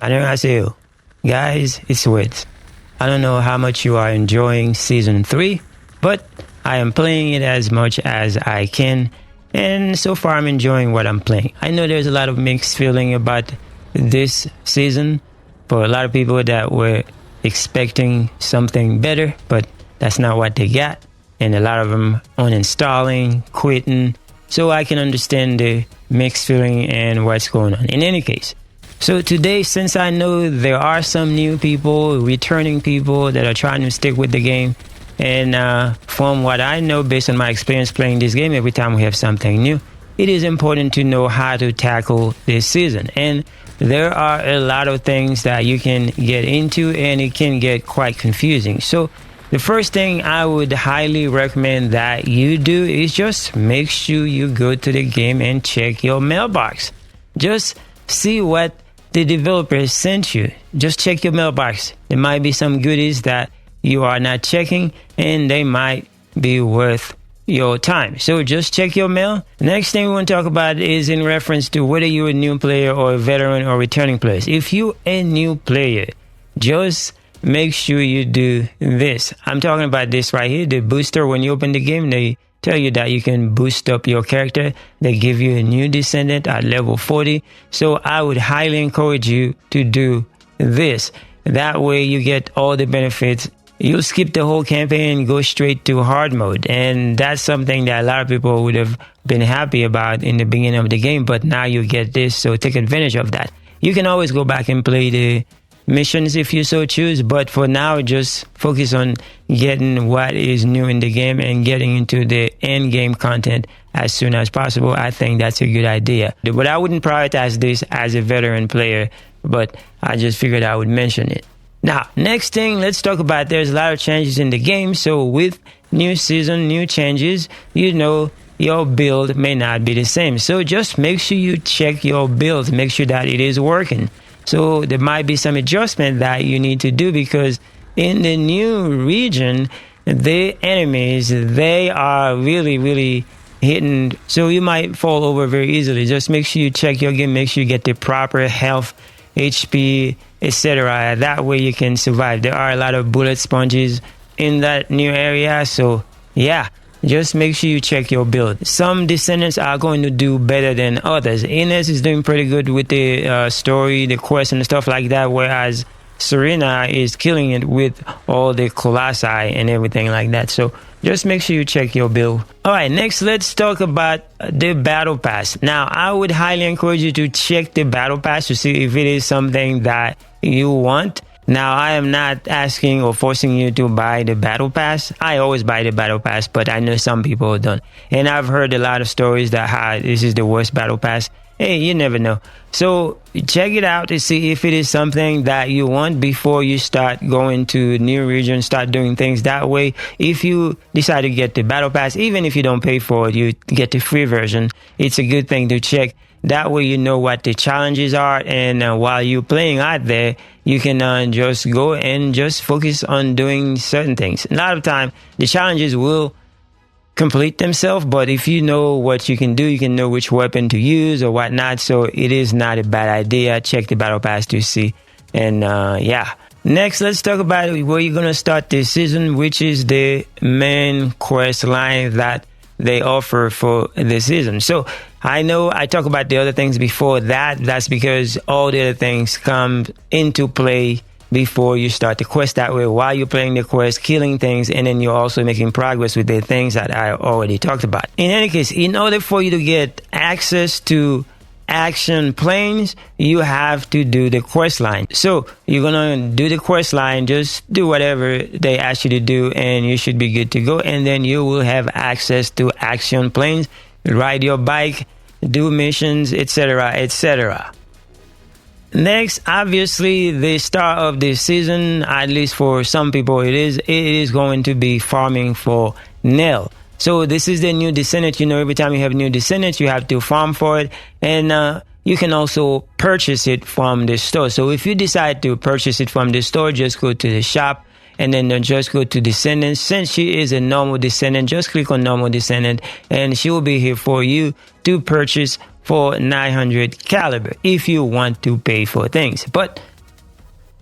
안녕하세요. Guys, it's Wiz. I don't know how much you are enjoying Season 3, but I am playing it as much as I can, and so far I'm enjoying what I'm playing. I know there's a lot of mixed feeling about this season for a lot of people that were expecting something better, but that's not what they got, and a lot of them uninstalling, quitting, so I can understand the mixed feeling and what's going on. In any case, so today, since I know there are some new people, returning people that are trying to stick with the game, and from what I know based on my experience playing this game, every time we have something new, it is important to know how to tackle this season. And there are a lot of things that you can get into, and it can get quite confusing. So the first thing I would highly recommend that you do is just make sure you go to the game and check your mailbox. Just see what the developers sent you. Just check your mailbox. There might be some goodies that you are not checking, and they might be worth your time. So just check your mail. Next thing we want to talk about is in reference to whether you're a new player or a veteran or returning players. If you're a new player, just make sure you do this. I'm talking about this right here, the booster. When you open the game, they tell you that you can boost up your character. They give you a new descendant at level 40. So I would highly encourage you to do this. That way you get all the benefits. You'll skip the whole campaign and go straight to hard mode. And that's something that a lot of people would have been happy about in the beginning of the game, but now you get this, so take advantage of that. You can always go back and play the missions if you so choose, but for now, just focus on getting what is new in the game and getting into the end game content as soon as possible. I think that's a good idea. But I wouldn't prioritize this as a veteran player, but I just figured I would mention it. Now, next thing, let's talk about there's a lot of changes in the game. So with new season, new changes, you know, your build may not be the same. So just make sure you check your build, make sure that it is working. So there might be some adjustment that you need to do, because in the new region, the enemies, they are really hitting. So you might fall over very easily. Just make sure you check your game, make sure you get the proper health, HP, etc. That way you can survive. There are a lot of bullet sponges in that new area. So yeah, just make sure you check your build. Some descendants are going to do better than others. Ines is doing pretty good with the story, the quest and stuff like that, whereas Serena is killing it with all the colossi and everything like that. So just make sure you check your build. All right, next let's talk about the battle pass. Now, I would highly encourage you to check the battle pass to see if it is something that you want. Now, I am not asking or forcing you to buy the battle pass. I always buy the battle pass, but I know some people don't. And I've heard a lot of stories that this is the worst battle pass. Hey, you never know. So check it out to see if it is something that you want before you start going to new regions, start doing things that way. If you decide to get the battle pass, even if you don't pay for it, you get the free version. It's a good thing to check. That way you know what the challenges are, and while you're playing out there, you can just go and just focus on doing certain things. A lot of time, the challenges will complete themselves, but if you know what you can do, you can know which weapon to use or whatnot, so it is not a bad idea. Check the battle pass to see. And yeah. Next, let's talk about where you're going to start this season, which is the main quest line that they offer for the season. So I know I talked about the other things before that. That's because all the other things come into play before you start the quest. That way, while you're playing the quest, killing things, and then you're also making progress with the things that I already talked about. In any case, in order for you to get access to action planes, you have to do the quest line. So you're gonna do the quest line, just do whatever they ask you to do, and you should be good to go. And then you will have access to action planes, ride your bike, do missions, etc., etc. Next, obviously, the start of the season, at least for some people, it is going to be farming for Nell. So this is the new descendant. You know, every time you have a new descendant, you have to farm for it. And you can also purchase it from the store. So if you decide to purchase it from the store, just go to the shop and then just go to descendants. Since she is a normal descendant, just click on normal descendant and she will be here for you to purchase for 900 caliber if you want to pay for things. But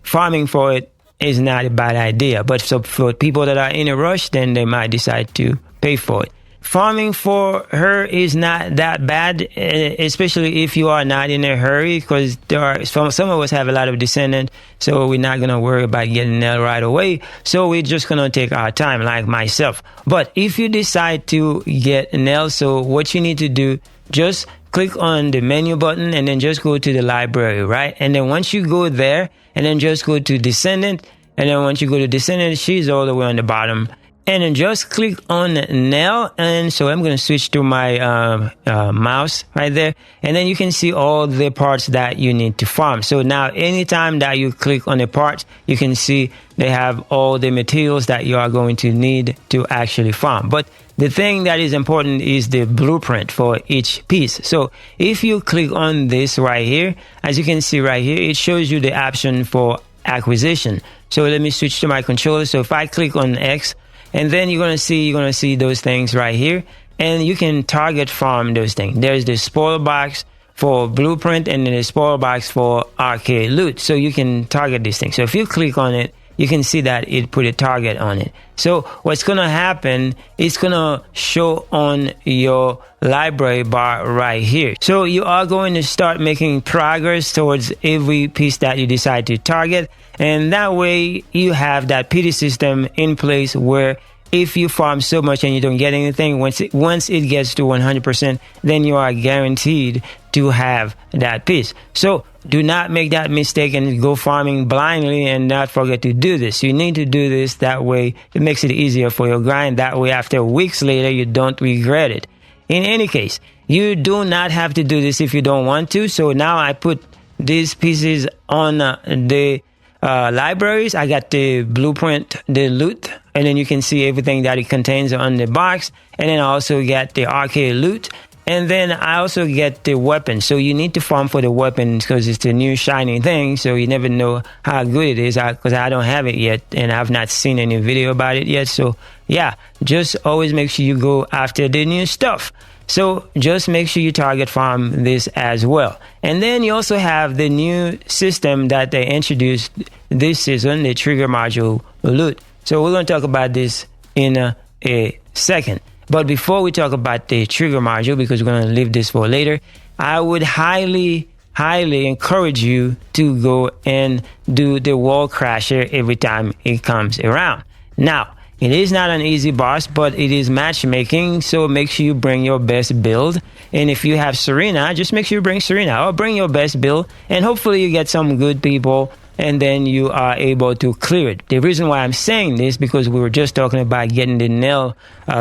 farming for it is not a bad idea. But so for people that are in a rush, then they might decide to pay for it. Farming for her is not that bad, especially if you are not in a hurry, because there are some of us have a lot of descendant, so we're not going to worry about getting Nell right away. So we're just going to take our time, like myself. But if you decide to get Nell, so what you need to do, just click on the menu button and then just go to the library, right? And then once you go there, and then just go to Descendant, and then once you go to Descendant, she's all the way on the bottom. And then just click on Nell. And so I'm going to switch to my mouse right there. And then you can see all the parts that you need to farm. So now anytime that you click on a part, you can see they have all the materials that you are going to need to actually farm. But the thing that is important is the blueprint for each piece. So if you click on this right here, as you can see right here, it shows you the option for acquisition. So let me switch to my controller. So if I click on X, and then you're gonna see those things right here, and you can target farm those things. There's the spoil box for blueprint, and then the spoil box for arcade loot. So you can target these things. So if you click on it, you can see that it put a target on it. So what's gonna happen, it's gonna show on your library bar right here. So you are going to start making progress towards every piece that you decide to target. And that way you have that PD system in place where if you farm so much and you don't get anything, once it gets to 100%, then you are guaranteed to have that piece. So do not make that mistake and go farming blindly and not forget to do this. You need to do this. That way it makes it easier for your grind. That way after weeks later, you don't regret it. In any case, you do not have to do this if you don't want to. So now I put these pieces on the libraries. I got the blueprint, the loot, and then you can see everything that it contains on the box. And then I also get the arcade loot, and then I also get the weapon. So you need to farm for the weapons because it's the new shiny thing. So you never know how good it is because I don't have it yet and I've not seen any video about it yet. So yeah, just always make sure you go after the new stuff. So just make sure you target farm this as well. And then you also have the new system that they introduced this season, the trigger module loot. So we're going to talk about this in a second. But before we talk about the trigger module, because we're going to leave this for later, I would highly encourage you to go and do the wall crasher every time it comes around. Now, it is not an easy boss, but it is matchmaking, so make sure you bring your best build. And if you have Serena, just make sure you bring Serena or bring your best build, and hopefully you get some good people, and then you are able to clear it. The reason why I'm saying this, because we were just talking about getting the Nell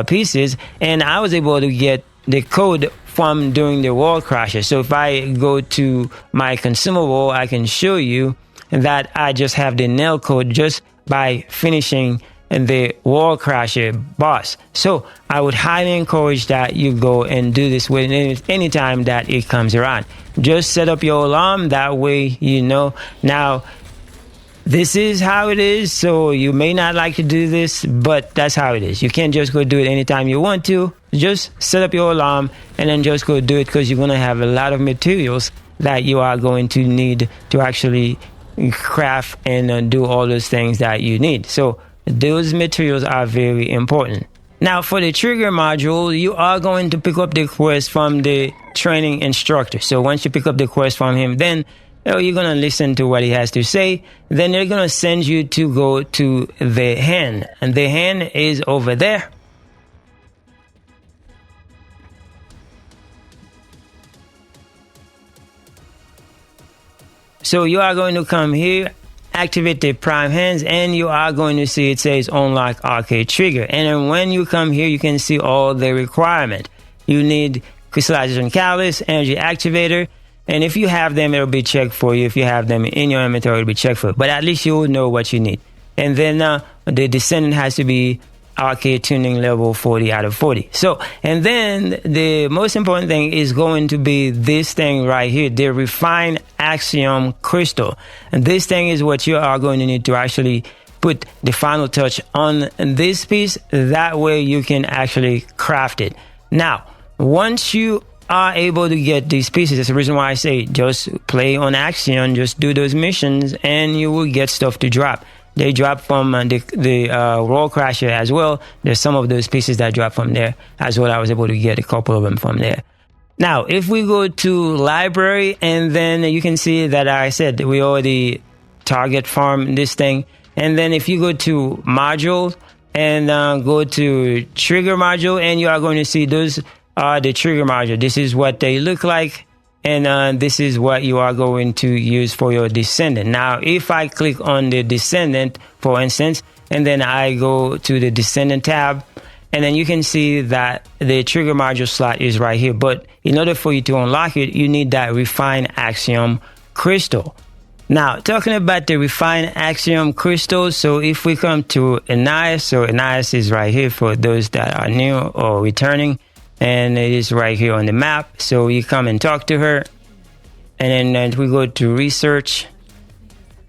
pieces, and I was able to get the code from doing the wall crasher. So if I go to my consumable, I can show you that I just have the Nell code just by finishing the wall crasher boss. So I would highly encourage that you go and do this with any time that it comes around. Just set up your alarm, that way you know. Now this is how it is, so you may not like to do this, but that's how it is. You can't just go do it anytime you want to. Just set up your alarm and then just go do it, because you're going to have a lot of materials that you are going to need to actually craft and do all those things that you need. So those materials are very important. Now for the trigger module, you are going to pick up the quest from the training instructor. So once you pick up the quest from him, then you're going to listen to what he has to say. Then they're going to send you to go to the hand, and the hand is over there. So you are going to come here, activate the prime hands, and you are going to see it says unlock arcade trigger. And then when you come here, you can see all the requirement. You need crystallization catalyst, energy activator, and if you have them, it'll be checked for you. If you have them in your inventory, it'll be checked for you. But at least you will know what you need. And then the descendant has to be arcade tuning level 40 out of 40. So, and then the most important thing is going to be this thing right here, the refined axium crystal. And this thing is what you are going to need to actually put the final touch on this piece. That way you can actually craft it. Now, once you are able to get these pieces. That's the reason why I say just play on Axiom, just do those missions, and you will get stuff to drop. They drop from the World Crasher as well. There's some of those pieces that drop from there as well. I was able to get a couple of them from there. Now, if we go to library, and then you can see that I said we already target farm this thing. And then if you go to module and go to trigger module, and you are going to see those are the trigger module. This is what they look like. And this is what you are going to use for your Descendant. Now, if I click on the Descendant, for instance, and then I go to the Descendant tab, and then you can see that the trigger module slot is right here. But in order for you to unlock it, you need that Refined Axiom Crystal. Now, talking about the Refined Axiom Crystal, so if we come to Anais, so Anais is right here for those that are new or returning, and it is right here on the map. So you come and talk to her, and then we go to Research,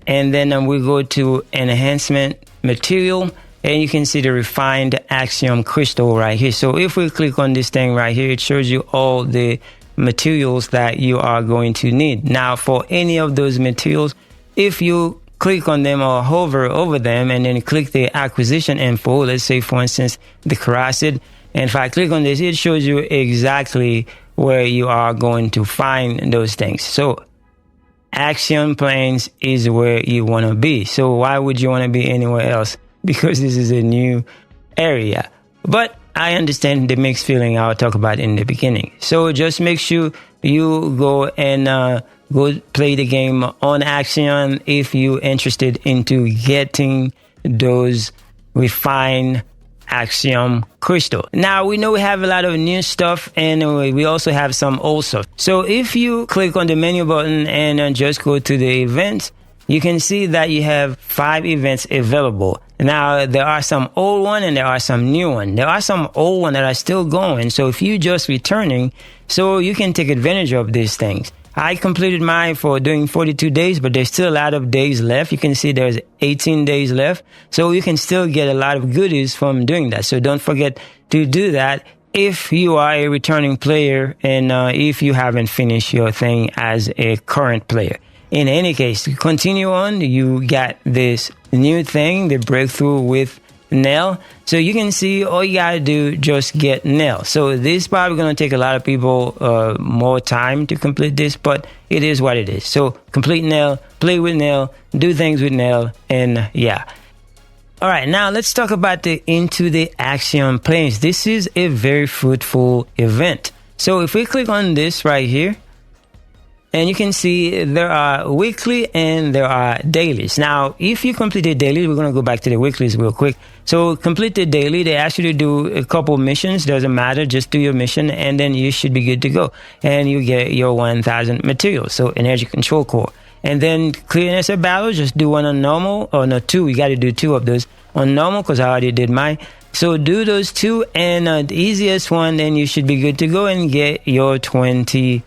and then we go to Enhancement Material, and you can see the Refined Axiom Crystal right here. So if we click on this thing right here, it shows you all the materials that you are going to need. Now, for any of those materials, if you click on them or hover over them and then click the acquisition info, let's say for instance the Caracid, and if I click on this, it shows you exactly where you are going to find those things. So Axiom Plains is where you want to be. So why would you want to be anywhere else? Because this is a new area. But I understand the mixed feeling I'll talk about in the beginning. So just make sure you go and go play the game on Axiom if you're interested into getting those refined Axiom Crystal. Now, we know we have a lot of new stuff, and we also have some old stuff. So if you click on the menu button and just go to the events, you can see that you have 5 events available. Now, there are some old ones and there are some new ones. There are some old ones that are still going. So if you're just returning, so you can take advantage of these things. I completed mine for doing 42 days, but there's still a lot of days left. You can see there's 18 days left. So you can still get a lot of goodies from doing that. So don't forget to do that if you are a returning player and if you haven't finished your thing as a current player. In any case, continue on. You got this new thing, the breakthrough with Nell. So you can see all you gotta do, just get Nell. So this is probably gonna take a lot of people more time to complete this, but it is what it is. So complete Nell, play with Nell, do things with Nell, and yeah. All right, now let's talk about the Into the Axiom Plains. This is a very fruitful event. So if we click on this right here, and you can see there are weekly and there are dailies. Now, if you complete the daily, we're going to go back to the weeklies real quick. So complete the daily. They ask you to do a couple missions. Doesn't matter. Just do your mission and then you should be good to go. And you get your 1,000 materials. So energy control core. And then clearness of battle. Just do one on normal. Or no, 2. You got to do 2 of those on normal because I already did mine. So do those 2 and the easiest one, then you should be good to go and get your 20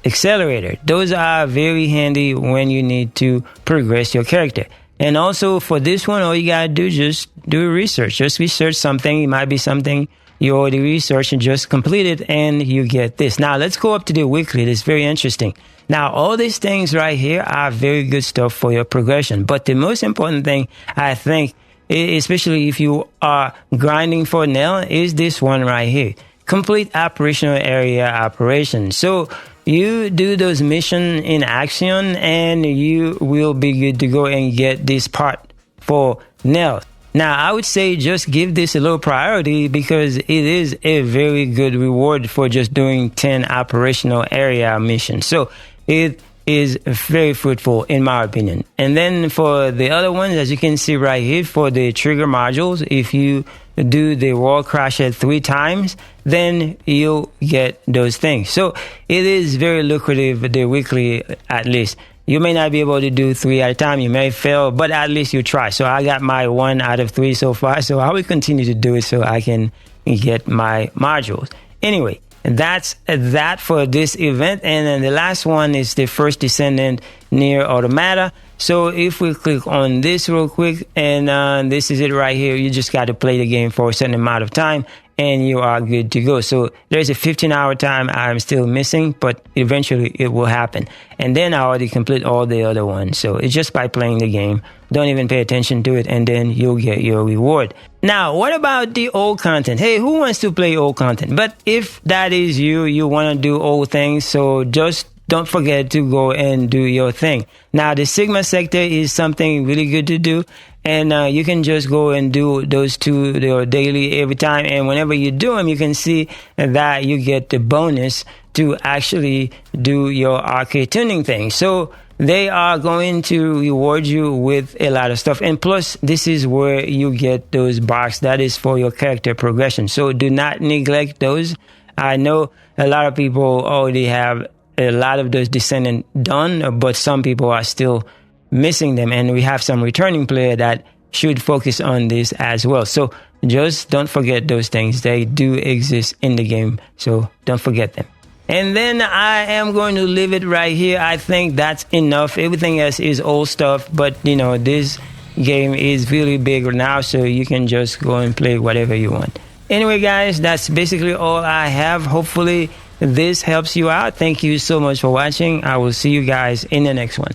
accelerator. Those are very handy when you need to progress your character. And also for this one, all you gotta do, just do research. Just research something. It might be something you already researched and just complete it and you get this. Now let's go up to the weekly. It's very interesting. Now all these things right here are very good stuff for your progression. But the most important thing, I think, especially if you are grinding for Nell, is this one right here. Complete operational area operation. So you do those missions in Axiom and you will be good to go and get this part for Nell. Now, I would say just give this a little priority because it is a very good reward for just doing 10 operational area missions. So it is very fruitful in my opinion. And then for the other ones, as you can see right here, for the trigger modules, if you do the wall crash at 3 times, then you'll get those things. So it is very lucrative, the weekly at least. You may not be able to do 3 at a time. You may fail, but at least you try. So I got my 1 out of 3 so far. So I will continue to do it so I can get my modules. Anyway, that's that for this event. And then the last one is the First Descendant near Automata. So if we click on this real quick, and this is it right here, you just got to play the game for a certain amount of time, and you are good to go. So there's a 15-hour time I'm still missing, but eventually it will happen. And then I already complete all the other ones. So it's just by playing the game. Don't even pay attention to it, and then you'll get your reward. Now, what about the old content? Hey, who wants to play old content? But if that is you, you want to do old things, so just don't forget to go and do your thing. Now, the Sigma sector is something really good to do. And you can just go and do those two daily every time. And whenever you do them, you can see that you get the bonus to actually do your arcade tuning thing. So they are going to reward you with a lot of stuff. And plus, this is where you get those boxes. That is for your character progression. So do not neglect those. I know a lot of people already have a lot of those Descendant done, but some people are still missing them, and we have some returning player that should focus on this as well. So just don't forget those things. They do exist in the game, so don't forget them. And then I am going to leave it right here. I think that's enough. Everything else is old stuff, but you know, this game is really big now, so you can just go and play whatever you want. Anyway, guys, that's basically all I have. Hopefully this helps you out. Thank you so much for watching. I will see you guys in the next one.